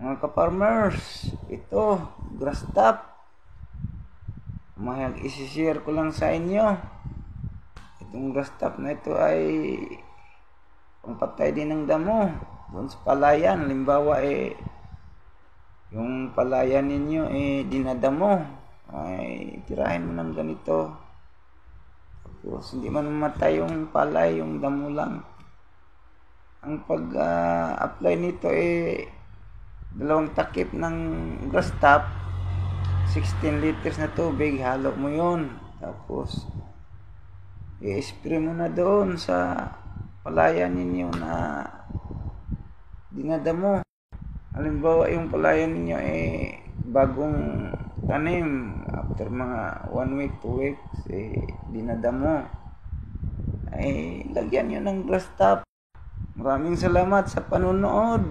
Mga ka-farmers, ito, grass top. Isishare ko lang sa inyo. Itong grass top na ito ay pangpatay din ng damo doon sa palayan. Halimbawa yung palayan ninyo dinadamo, ay tirahin mo ng ganito. Tapos hindi man mamatay yung palay, yung damo lang. Ang pag-apply nito 2 takip ng grass top, 16 liters na tubig, halo mo yon. Tapos i-spray mo na doon sa palayan ninyo na dinadamo. Halimbawa yung palayan ninyo bagong tanim, after mga 1 week, 2 weeks dinadamo, ay lagyan nyo ng grass top. Maraming salamat sa panonood.